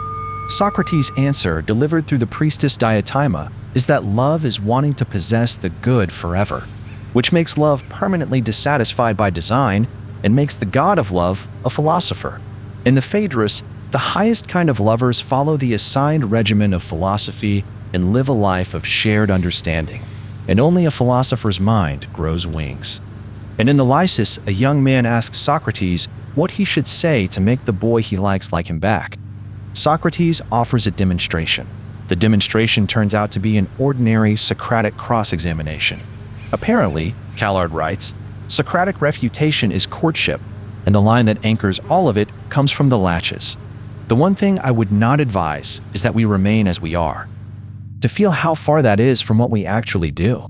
Socrates' answer, delivered through the priestess Diotima, is that love is wanting to possess the good forever, which makes love permanently dissatisfied by design and makes the god of love a philosopher. In the Phaedrus, the highest kind of lovers follow the assigned regimen of philosophy and live a life of shared understanding, and only a philosopher's mind grows wings. And in the Lysis, a young man asks Socrates what he should say to make the boy he likes like him back. Socrates offers a demonstration. The demonstration turns out to be an ordinary Socratic cross-examination. Apparently, Callard writes, Socratic refutation is courtship, and the line that anchors all of it comes from the Laches. The one thing I would not advise is that we remain as we are, to feel how far that is from what we actually do.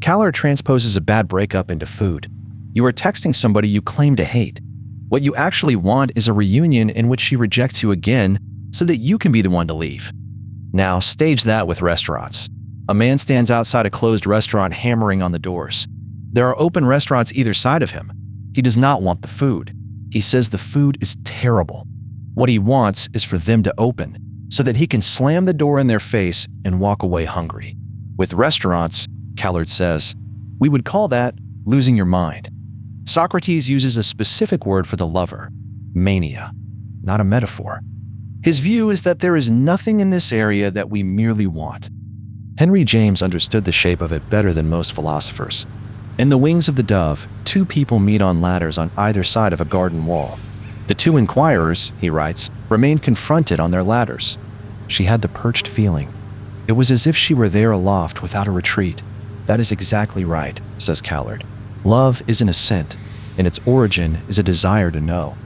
Callard transposes a bad breakup into food. You are texting somebody you claim to hate. What you actually want is a reunion in which she rejects you again so that you can be the one to leave. Now, stage that with restaurants. A man stands outside a closed restaurant hammering on the doors. There are open restaurants either side of him. He does not want the food. He says the food is terrible. What he wants is for them to open, so that he can slam the door in their face and walk away hungry. With restaurants, Callard says, we would call that losing your mind. Socrates uses a specific word for the lover, mania, not a metaphor. His view is that there is nothing in this area that we merely want. Henry James understood the shape of it better than most philosophers. In The Wings of the Dove, two people meet on ladders on either side of a garden wall. The two inquirers, he writes, remained confronted on their ladders. She had the perched feeling. It was as if she were there aloft without a retreat. That is exactly right, says Callard. Love is an ascent, and its origin is a desire to know.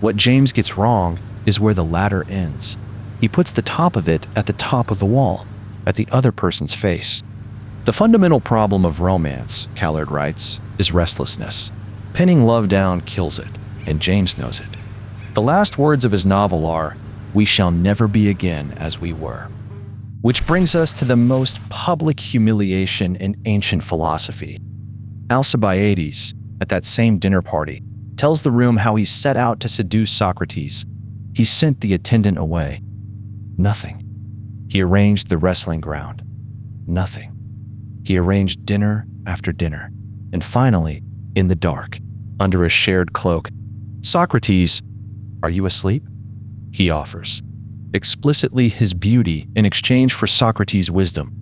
What James gets wrong is where the ladder ends. He puts the top of it at the top of the wall, at the other person's face. The fundamental problem of romance, Callard writes, is restlessness. Pinning love down kills it, and James knows it. The last words of his novel are, "We shall never be again as we were." Which brings us to the most public humiliation in ancient philosophy. Alcibiades, at that same dinner party, tells the room how he set out to seduce Socrates. He sent the attendant away. Nothing. He arranged the wrestling ground. Nothing. He arranged dinner after dinner. And finally, in the dark, under a shared cloak, Socrates, "Are you asleep?" he offers. Explicitly his beauty in exchange for Socrates' wisdom.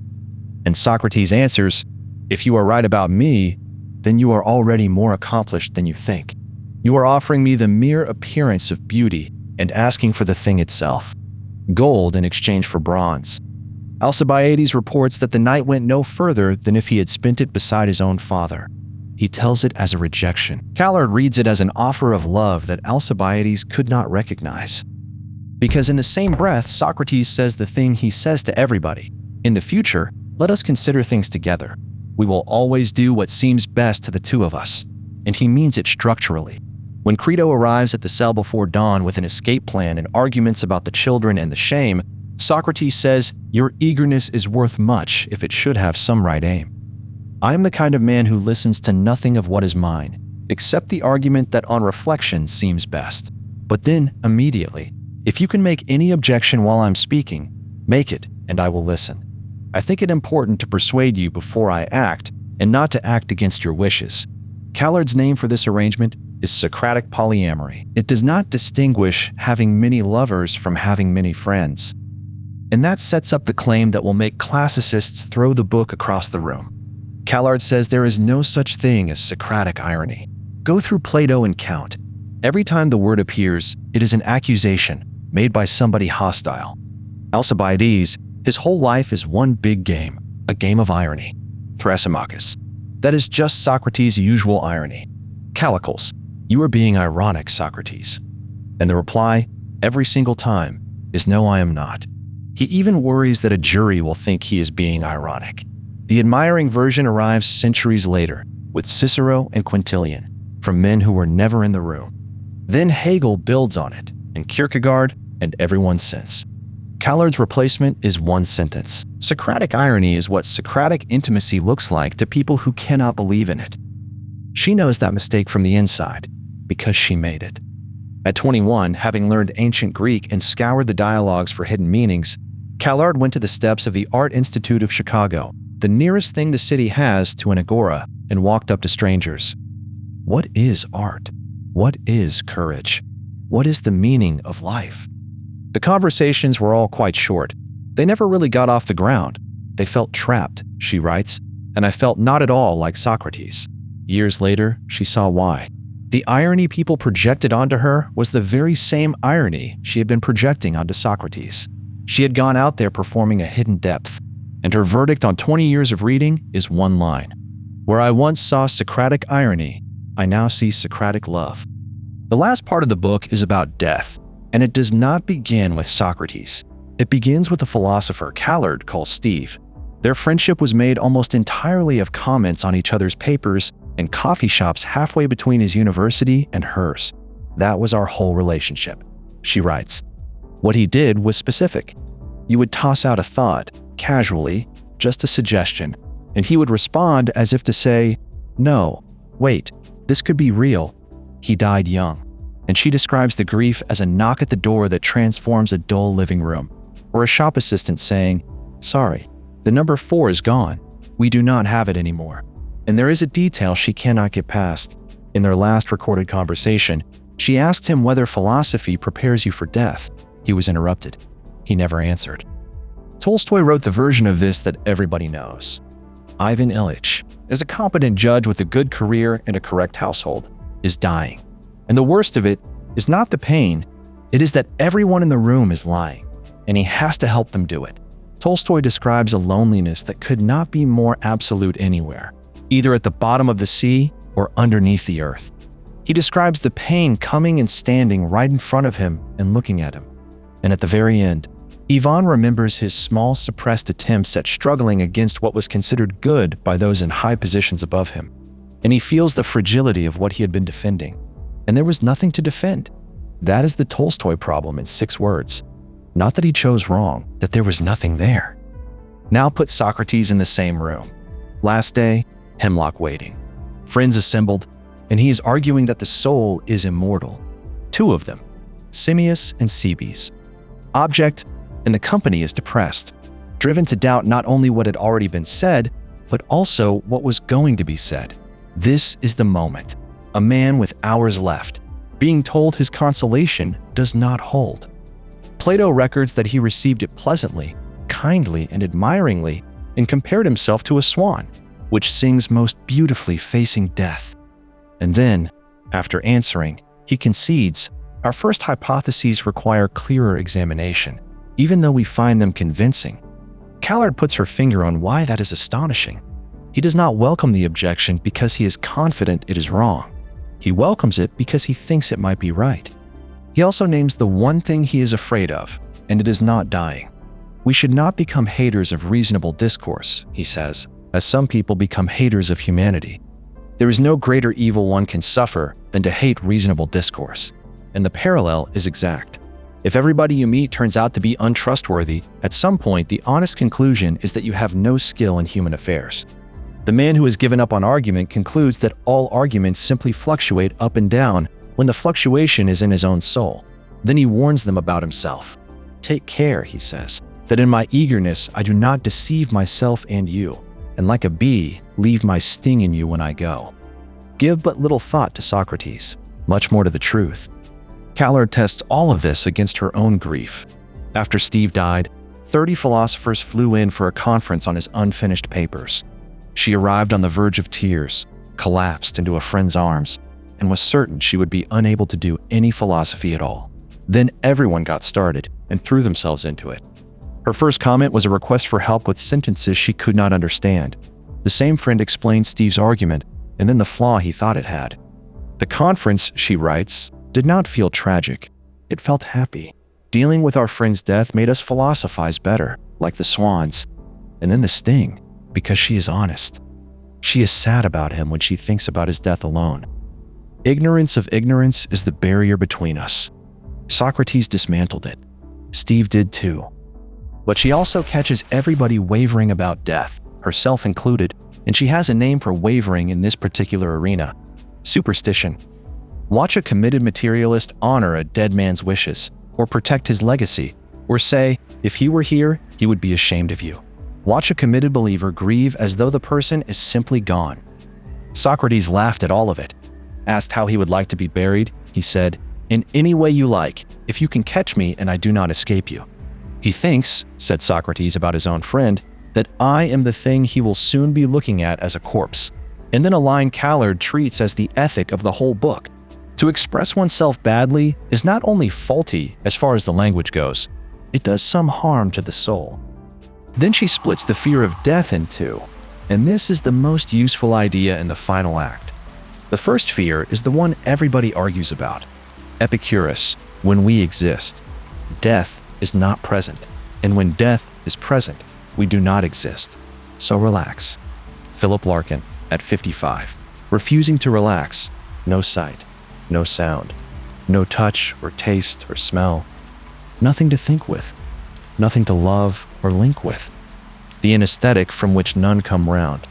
And Socrates answers, "If you are right about me, then you are already more accomplished than you think. You are offering me the mere appearance of beauty and asking for the thing itself. Gold in exchange for bronze." Alcibiades reports that the night went no further than if he had spent it beside his own father. He tells it as a rejection. Callard reads it as an offer of love that Alcibiades could not recognize. Because in the same breath, Socrates says the thing he says to everybody. In the future, let us consider things together. We will always do what seems best to the two of us. And he means it structurally. When Crito arrives at the cell before dawn with an escape plan and arguments about the children and the shame, Socrates says, "Your eagerness is worth much if it should have some right aim. I am the kind of man who listens to nothing of what is mine, except the argument that on reflection seems best. But then, immediately, if you can make any objection while I'm speaking, make it, and I will listen. I think it important to persuade you before I act, and not to act against your wishes." Callard's name for this arrangement is Socratic polyamory. It does not distinguish having many lovers from having many friends. And that sets up the claim that will make classicists throw the book across the room. Callard says there is no such thing as Socratic irony. Go through Plato and count. Every time the word appears, it is an accusation made by somebody hostile. Alcibiades, his whole life is one big game, a game of irony. Thrasymachus, that is just Socrates' usual irony. Callicles, you are being ironic, Socrates. And the reply, every single time, is no, I am not. He even worries that a jury will think he is being ironic. The admiring version arrives centuries later, with Cicero and Quintilian, from men who were never in the room. Then Hegel builds on it, and Kierkegaard, and everyone since. Callard's replacement is one sentence. Socratic irony is what Socratic intimacy looks like to people who cannot believe in it. She knows that mistake from the inside, because she made it. At 21, having learned ancient Greek and scoured the dialogues for hidden meanings, Callard went to the steps of the Art Institute of Chicago, the nearest thing the city has to an agora, and walked up to strangers. What is art? What is courage? What is the meaning of life? The conversations were all quite short. They never really got off the ground. They felt trapped, she writes, and I felt not at all like Socrates. Years later, she saw why. The irony people projected onto her was the very same irony she had been projecting onto Socrates. She had gone out there performing a hidden depth, and her verdict on 20 years of reading is one line. Where I once saw Socratic irony, I now see Socratic love. The last part of the book is about death, and it does not begin with Socrates. It begins with a philosopher Callard called Steve. Their friendship was made almost entirely of comments on each other's papers and coffee shops halfway between his university and hers. That was our whole relationship, she writes. What he did was specific. You would toss out a thought, casually, just a suggestion, and he would respond as if to say, no, wait, this could be real. He died young. And she describes the grief as a knock at the door that transforms a dull living room, or a shop assistant saying, sorry, the number 4 is gone. We do not have it anymore. And there is a detail she cannot get past. In their last recorded conversation, she asked him whether philosophy prepares you for death. He was interrupted. He never answered. Tolstoy wrote the version of this that everybody knows. Ivan Ilyich, as a competent judge with a good career and a correct household, is dying. And the worst of it is not the pain, it is that everyone in the room is lying, and he has to help them do it. Tolstoy describes a loneliness that could not be more absolute anywhere, either at the bottom of the sea or underneath the earth. He describes the pain coming and standing right in front of him and looking at him. And at the very end, Ivan remembers his small suppressed attempts at struggling against what was considered good by those in high positions above him. And he feels the fragility of what he had been defending. And there was nothing to defend. That is the Tolstoy problem in 6 words. Not that he chose wrong, that there was nothing there. Now put Socrates in the same room. Last day, hemlock waiting. Friends assembled, and he is arguing that the soul is immortal. 2 of them, Simmias and Cebes. Object, and the company is depressed, driven to doubt not only what had already been said, but also what was going to be said. This is the moment. A man with hours left, being told his consolation does not hold. Plato records that he received it pleasantly, kindly, and admiringly, and compared himself to a swan, which sings most beautifully facing death. And then, after answering, he concedes, our first hypotheses require clearer examination, even though we find them convincing. Callard puts her finger on why that is astonishing. He does not welcome the objection because he is confident it is wrong. He welcomes it because he thinks it might be right. He also names the one thing he is afraid of, and it is not dying. We should not become haters of reasonable discourse, he says, as some people become haters of humanity. There is no greater evil one can suffer than to hate reasonable discourse, and the parallel is exact. If everybody you meet turns out to be untrustworthy, at some point the honest conclusion is that you have no skill in human affairs. The man who has given up on argument concludes that all arguments simply fluctuate up and down when the fluctuation is in his own soul. Then he warns them about himself. Take care, he says, that in my eagerness I do not deceive myself and you, and like a bee, leave my sting in you when I go. Give but little thought to Socrates. much more to the truth. Callard tests all of this against her own grief. After Steve died, 30 philosophers flew in for a conference on his unfinished papers. She arrived on the verge of tears, collapsed into a friend's arms, and was certain she would be unable to do any philosophy at all. Then everyone got started and threw themselves into it. Her first comment was a request for help with sentences she could not understand. The same friend explained Steve's argument and then the flaw he thought it had. The conference, she writes, did not feel tragic. It felt happy. Dealing with our friend's death made us philosophize better, like the swans. And then the sting, because she is honest. She is sad about him when she thinks about his death alone. Ignorance of ignorance is the barrier between us. Socrates dismantled it. Steve did too. But she also catches everybody wavering about death, herself included, and she has a name for wavering in this particular arena: superstition. Watch a committed materialist honor a dead man's wishes, or protect his legacy, or say, if he were here, he would be ashamed of you. Watch a committed believer grieve as though the person is simply gone. Socrates laughed at all of it. Asked how he would like to be buried, he said, "In any way you like, if you can catch me and I do not escape you." He thinks, said Socrates about his own friend, that I am the thing he will soon be looking at as a corpse. And then a line Callard treats as the ethic of the whole book. To express oneself badly is not only faulty as far as the language goes, it does some harm to the soul. Then she splits the fear of death in two, and this is the most useful idea in the final act. The first fear is the one everybody argues about. Epicurus, when we exist, death is not present, and when death is present, we do not exist. So relax. Philip Larkin, at 55, refusing to relax. No sight, no sound, no touch or taste or smell. Nothing to think with, nothing to love or link with. The anesthetic from which none come round.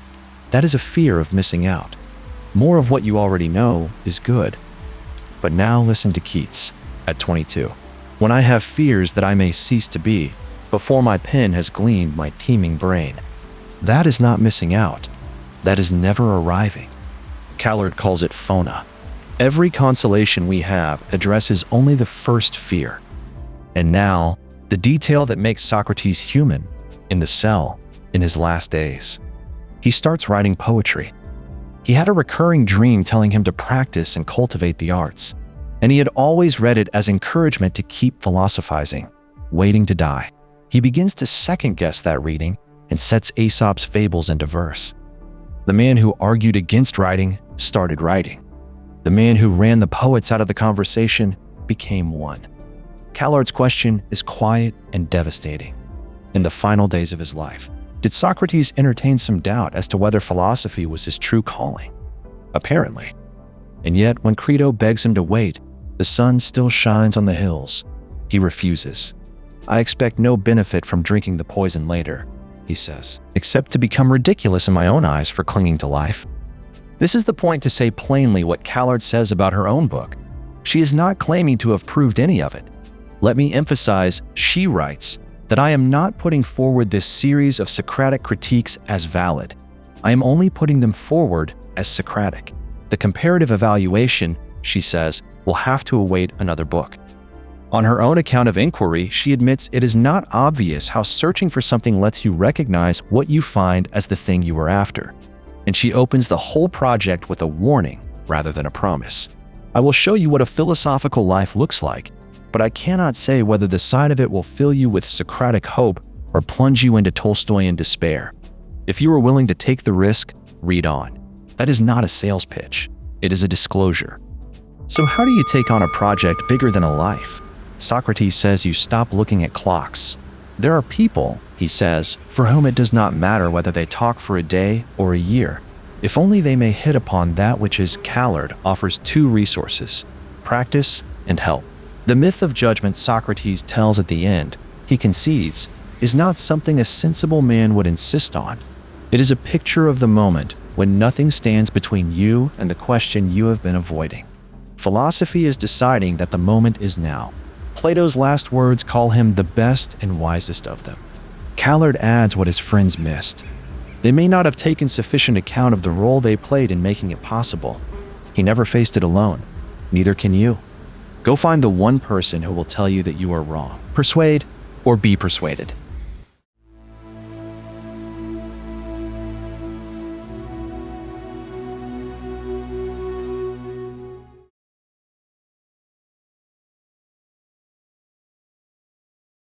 That is a fear of missing out. More of what you already know is good. But now listen to Keats, at 22. When I have fears that I may cease to be, before my pen has gleaned my teeming brain. That is not missing out. That is never arriving. Callard calls it phona. Every consolation we have addresses only the first fear. And now, the detail that makes Socrates human, in the cell, in his last days. He starts writing poetry. He had a recurring dream telling him to practice and cultivate the arts, and he had always read it as encouragement to keep philosophizing, waiting to die. He begins to second-guess that reading and sets Aesop's fables into verse. The man who argued against writing started writing. The man who ran the poets out of the conversation became one. Callard's question is quiet and devastating. In the final days of his life, did Socrates entertain some doubt as to whether philosophy was his true calling? Apparently. And yet, when Crito begs him to wait, the sun still shines on the hills. He refuses. I expect no benefit from drinking the poison later, he says, except to become ridiculous in my own eyes for clinging to life. This is the point to say plainly what Callard says about her own book. She is not claiming to have proved any of it. Let me emphasize, she writes, that I am not putting forward this series of Socratic critiques as valid. I am only putting them forward as Socratic. The comparative evaluation, she says, will have to await another book. On her own account of inquiry, she admits it is not obvious how searching for something lets you recognize what you find as the thing you are after. And she opens the whole project with a warning rather than a promise. I will show you what a philosophical life looks like, but I cannot say whether the sight of it will fill you with Socratic hope or plunge you into Tolstoyan despair. If you are willing to take the risk, read on. That is not a sales pitch. It is a disclosure. So how do you take on a project bigger than a life? Socrates says you stop looking at clocks. There are people, he says, for whom it does not matter whether they talk for a day or a year, if only they may hit upon that which is Callard offers two resources, practice and help. The myth of judgment Socrates tells at the end, he concedes, is not something a sensible man would insist on. It is a picture of the moment when nothing stands between you and the question you have been avoiding. Philosophy is deciding that the moment is now. Plato's last words call him the best and wisest of them. Callard adds what his friends missed. They may not have taken sufficient account of the role they played in making it possible. He never faced it alone. Neither can you. Go find the one person who will tell you that you are wrong. Persuade or be persuaded.